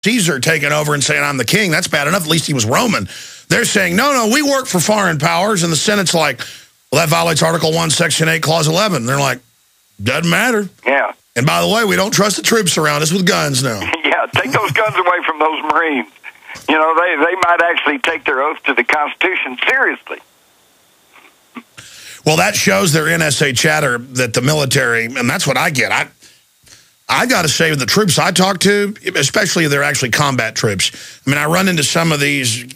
Caesar taking over and saying, I'm the king. That's bad enough. At least he was Roman. They're saying, no, we work for foreign powers. And the Senate's like, well, that violates Article 1, Section 8, Clause 11. They're like, doesn't matter. Yeah. And by the way, we don't trust the troops around us with guns now. Yeah, take those guns away from those Marines. You know, they might actually take their oath to the Constitution seriously. Well, that shows their NSA chatter that the military, and that's what I get. I got to say, the troops I talk to, especially if they're actually combat troops, I mean, I run into some of these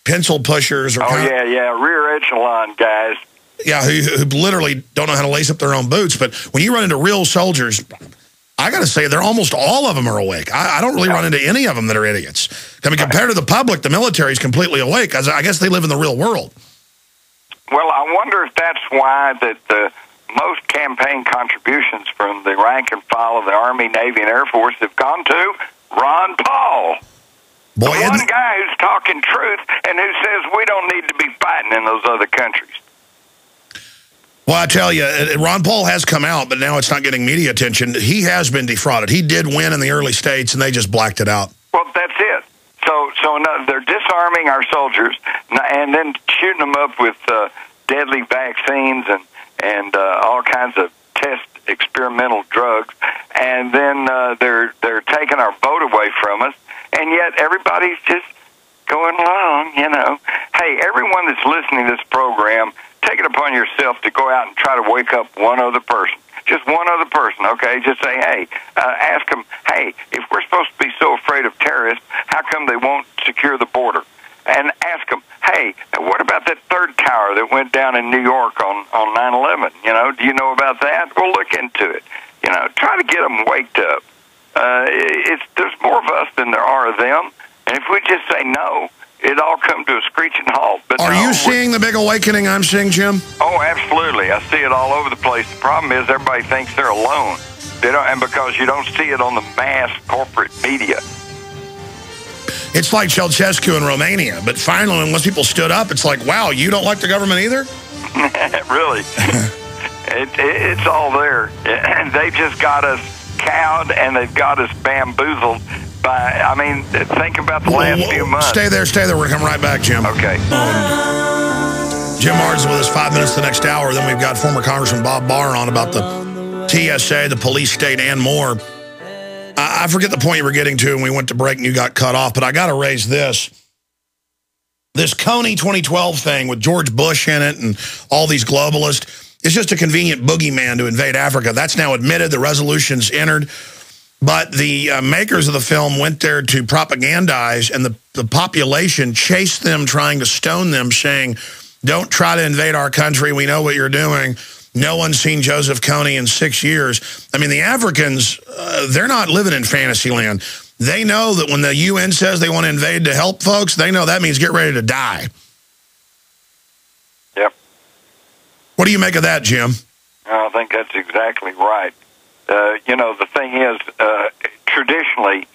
pencil pushers. Or rear echelon guys. Yeah, who literally don't know how to lace up their own boots. But when you run into real soldiers, I got to say, they're almost all of them are awake. I don't really run into any of them that are idiots. I mean, compared to the public, the military is completely awake. I guess they live in the real world. Well, I wonder if that's why that the most campaign contributions from the rank and file of the Army, Navy, and Air Force have gone to Ron Paul. Boy, the one guy who's talking truth and who says we don't need to be fighting in those other countries. Well, I tell you, Ron Paul has come out, but now it's not getting media attention. He has been defrauded. He did win in the early states, and they just blacked it out. Well, that's it. So no, they're disarming our soldiers and then shooting them up with deadly vaccines and all kinds of test experimental drugs, and then they're taking our boat away from us, and yet everybody's just going along, you know. Hey, everyone that's listening to this program, take it upon yourself to go out and try to wake up one other person. Just one other person, okay? Just say, hey, ask them, hey, if we're supposed to be so afraid of terrorists, how come they won't secure the border? And ask them, hey, what about that third tower that went down in New York on 9/11? You know, do you know about that? We'll look into it. You know, try to get them waked up. There's more of us than there are of them. And if we just say no, it all come to a screeching halt. But are you seeing the big awakening I'm seeing, Jim? Oh, absolutely. I see it all over the place. The problem is everybody thinks they're alone. They don't, and because you don't see it on the mass corporate media. It's like Ceausescu in Romania. But finally, when most people stood up, it's like, wow, you don't like the government either? Really. It's all there. They just got us cowed, and they've got us bamboozled. I mean, think about the last few months. Stay there. We're going to come right back, Jim. Okay. Jim Martin's with us 5 minutes the next hour. Then we've got former Congressman Bob Barr on about the TSA, the police state, and more. I forget the point you were getting to, and we went to break and you got cut off, but I got to raise this. This Coney 2012 thing with George Bush in it and all these globalists, it's just a convenient boogeyman to invade Africa. That's now admitted. The resolution's entered. But the makers of the film went there to propagandize, and the population chased them, trying to stone them, saying, don't try to invade our country. We know what you're doing. No one's seen Joseph Kony in 6 years. I mean, the Africans, they're not living in fantasy land. They know that when the UN says they want to invade to help folks, they know that means get ready to die. Yep. What do you make of that, Jim? I think that's exactly right. You know, the thing is, traditionally,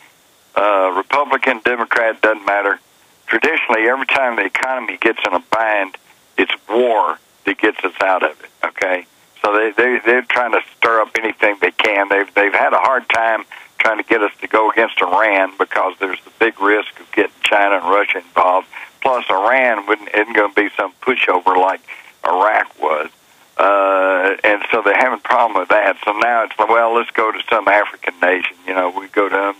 Republican, Democrat, doesn't matter. Traditionally, every time the economy gets in a bind, it's war that gets us out of it, okay? So they're trying to stir up anything they can. They've had a hard time trying to get us to go against Iran because there's the big risk of getting China and Russia involved. Plus, Iran isn't going to be some pushover like Iraq was. And so they're having a problem with that. So now it's like, well, let's go to some African nation. You know, we go to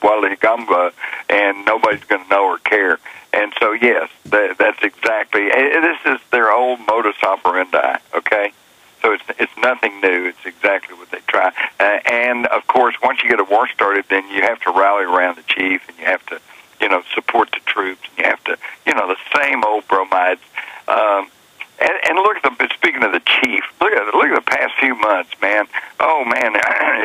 Wali Gamba, and nobody's going to know or care. And so, yes, that's exactly. This is their old modus operandi. Okay, so it's nothing new. It's exactly what they try. And of course, once you get a war started, then you have to rally around the chief, and you have to, support the troops, and you have to, the same old bromides. And look at speaking of the chief, look at the past few months, man. Oh man,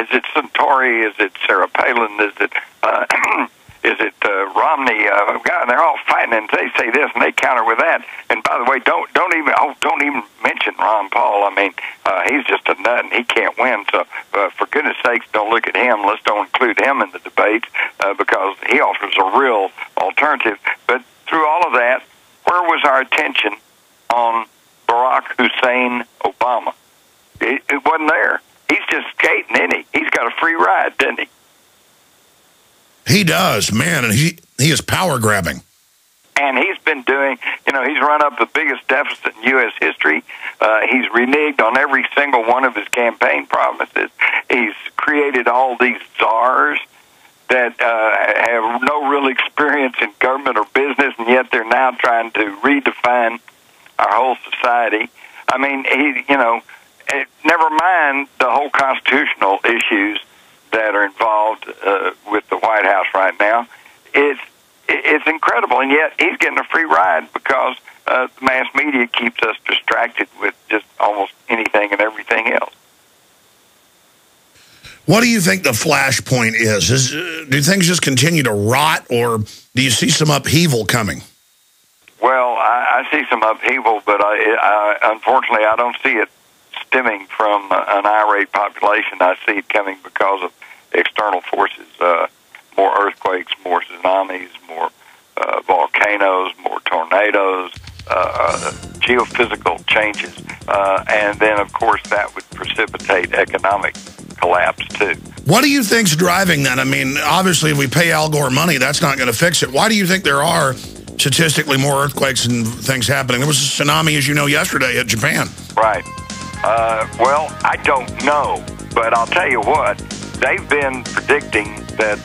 is it Centauri? Is it Sarah Palin? Is it Romney? God, they're all fighting, and they say this and they counter with that. And by the way, don't even mention Ron Paul. I mean, he's just a nut and he can't win. So for goodness sakes, don't look at him. Let's don't include him in the debates because he offers a real alternative. But through all of that, where was our attention on Barack Hussein Obama? It wasn't there. He's just skating, isn't he? He's got a free ride, doesn't he? He does, man, and he is power grabbing. And he's been doing, he's run up the biggest deficit in U.S. history. He's reneged on every single one of his campaign promises. He's created all these czars that have no real experience in government or business, and yet they're now trying to redefine our whole society. I mean, never mind the whole constitutional issues that are involved with the White House right now. It's incredible, and yet he's getting a free ride because the mass media keeps us distracted with just almost anything and everything else. What do you think the flashpoint is? Do things just continue to rot, or do you see some upheaval coming? Well, I see some upheaval, but unfortunately I don't see it stemming from an irate population. I see it coming because of external forces, more earthquakes, more tsunamis, more volcanoes, more tornadoes, geophysical changes, and then, of course, that would precipitate economic collapse, too. What do you think's driving that? I mean, obviously, if we pay Al Gore money, that's not going to fix it. Why do you think there are statistically more earthquakes and things happening? There was a tsunami, as you know, yesterday at Japan. Right. Well, I don't know, but I'll tell you what. They've been predicting that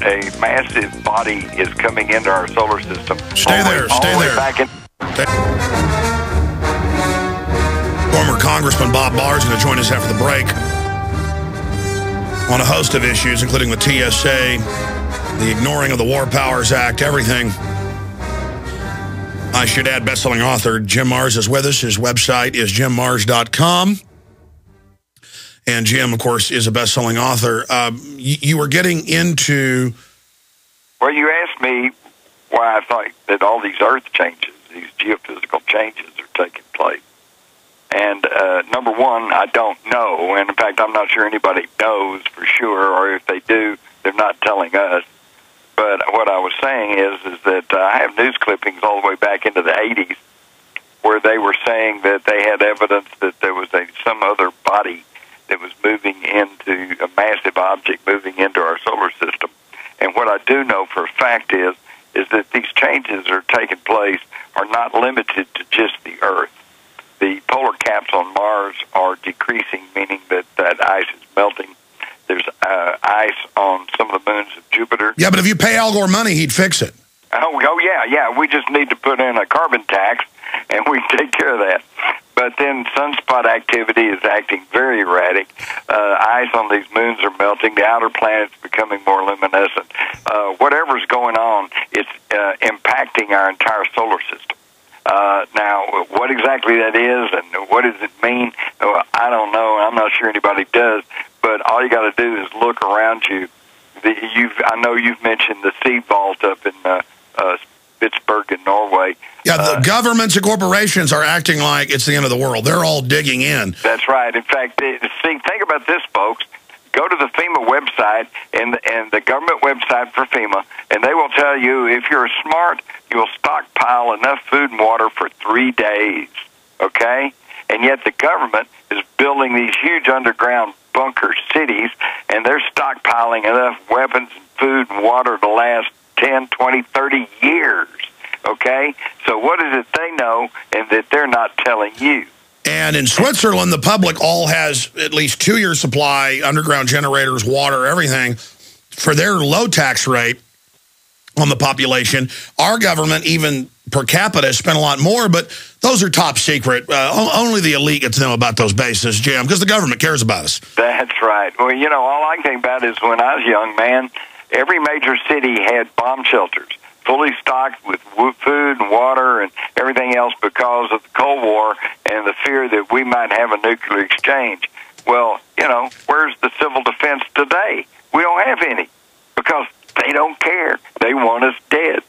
a massive body is coming into our solar system. Stay there. Former Congressman Bob Barr is going to join us after the break on a host of issues, including the TSA, the ignoring of the War Powers Act, everything. I should add, best-selling author Jim Marrs is with us. His website is jimmarrs.com. And Jim, of course, is a best-selling author. You were getting into... Well, you asked me why I thought that all these earth changes, these geophysical changes are taking place. And number one, I don't know. And in fact, I'm not sure anybody knows for sure, or if they do, they're not telling us. But what I was saying is that I have news clippings all the way back into the 80s where they were saying that they had evidence that there was some other body that was moving into a massive object moving into our solar system. And what I do know for a fact is that these changes that are taking place are not limited to just the Earth. The polar caps on Mars are decreasing, meaning that ice is melting. There's ice on some of the moons of Jupiter. Yeah, but if you pay Al Gore money, he'd fix it. Oh, yeah. We just need to put in a carbon tax, and we take care of that. But then sunspot activity is acting very erratic. Ice on these moons are melting. The outer planets becoming more luminescent. Whatever's going on, it's impacting our entire solar system. Now, what exactly that is and what does it mean, I don't know. I'm not sure anybody does. But all you got to do is look around you. I know you've mentioned the sea vault up in Spitsbergen in Norway. Yeah, the governments and corporations are acting like it's the end of the world. They're all digging in. That's right. In fact, think about this, folks. Go to the FEMA website and the government website for FEMA, and they will tell you if you're smart, you'll stockpile enough food and water for 3 days, okay? And yet the government is building these huge underground bunker cities, and they're stockpiling enough weapons and food and water to last 10, 20, 30 years, okay? So what is it they know and that they're not telling you? And in Switzerland, the public all has at least 2-year supply, underground generators, water, everything, for their low tax rate on the population. Our government, even per capita, spent a lot more, but those are top secret. Only the elite get to know about those bases, Jim, because the government cares about us. That's right. Well, all I can think about is when I was a young man, every major city had bomb shelters, fully stocked with food and water and everything else because of the Cold War and the fear that we might have a nuclear exchange. Well, where's the civil defense today? We don't have any because they don't care. They want us dead.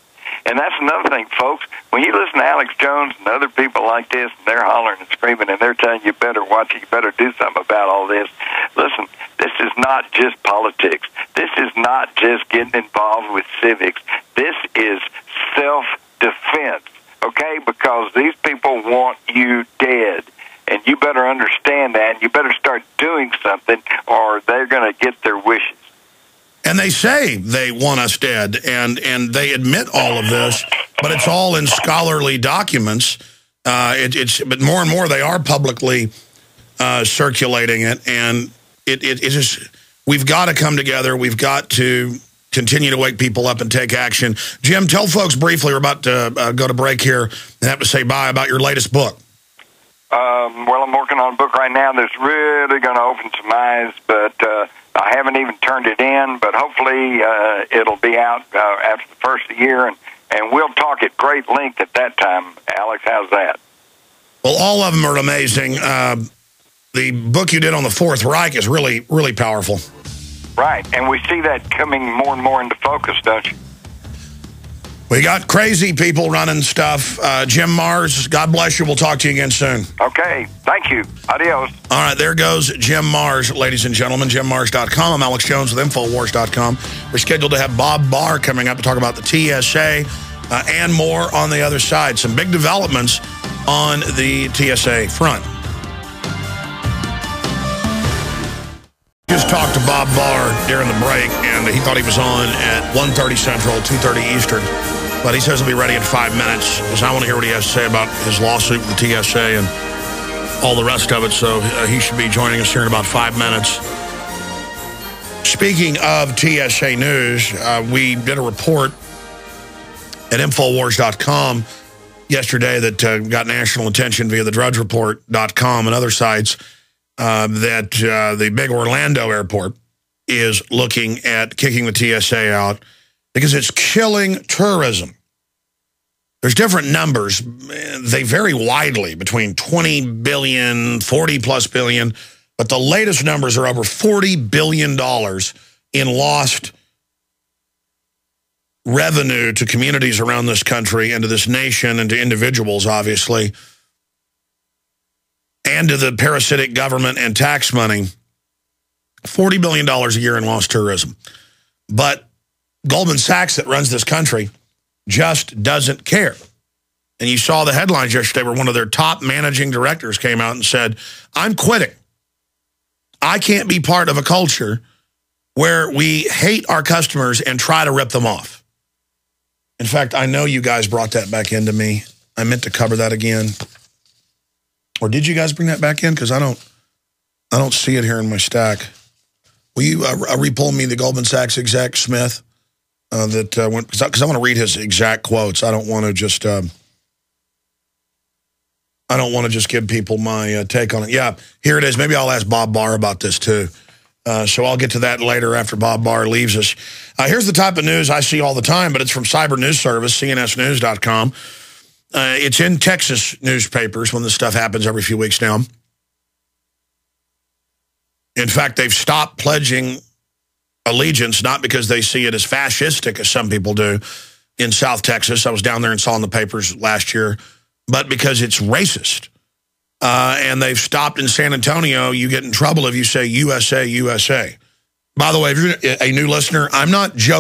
And that's another thing, folks. When you listen to Alex Jones and other people like this, and they're hollering and screaming, and they're telling you better watch it, you better do something about all this. Listen, this is not just politics. This is not just getting involved with civics. This is self-defense, okay? Because these people want you dead. And you better understand that. You better start doing something, or they're going to get their wishes. And they say they want us dead, and they admit all of this, but it's all in scholarly documents. But more and more they are publicly circulating it, and it just, we've got to come together. We've got to continue to wake people up and take action. Jim, tell folks briefly, we're about to go to break here and have to say bye, about your latest book. Well, I'm working on a book right now that's really going to open some eyes, but I haven't even turned it in, but hopefully it'll be out after the first of the year, and we'll talk at great length at that time. Alex, how's that? Well, all of them are amazing. The book you did on the Fourth Reich is really, really powerful. Right, and we see that coming more and more into focus, don't you? We got crazy people running stuff. Jim Marrs, God bless you. We'll talk to you again soon. Okay, thank you. Adios. All right, there goes Jim Marrs, ladies and gentlemen. JimMarrs.com. I'm Alex Jones with Infowars.com. We're scheduled to have Bob Barr coming up to talk about the TSA and more on the other side. Some big developments on the TSA front. Just talked to Bob Barr during the break, and he thought he was on at 1:30 Central, 2:30 Eastern. But he says he'll be ready in 5 minutes, because I want to hear what he has to say about his lawsuit with the TSA and all the rest of it. So he should be joining us here in about 5 minutes. Speaking of TSA news, we did a report at Infowars.com yesterday that got national attention via the DrudgeReport.com and other sites, that the big Orlando airport is looking at kicking the TSA out because it's killing tourism. There's different numbers. They vary widely between 20 billion, 40+ billion, but the latest numbers are over $40 billion in lost revenue to communities around this country and to this nation and to individuals, obviously, and to the parasitic government and tax money. $40 billion a year in lost tourism. But Goldman Sachs, that runs this country, just doesn't care. And you saw the headlines yesterday where one of their top managing directors came out and said, I'm quitting. I can't be part of a culture where we hate our customers and try to rip them off. In fact, I know you guys brought that back into me. I meant to cover that again. Or did you guys bring that back in? Because I don't see it here in my stack. Will you re-pull me the Goldman Sachs exec Smith? Because I want to read his exact quotes. I don't want to just give people my take on it. Yeah, here it is. Maybe I'll ask Bob Barr about this too. So I'll get to that later after Bob Barr leaves us. Here's the type of news I see all the time, but it's from Cyber News Service, CNSnews.com. It's in Texas newspapers when this stuff happens every few weeks now. In fact, they've stopped pledging allegiance, not because they see it as fascistic, as some people do in South Texas. I was down there and saw in the papers last year, but because it's racist. And they've stopped in San Antonio. You get in trouble if you say USA, USA. By the way, if you're a new listener, I'm not joking.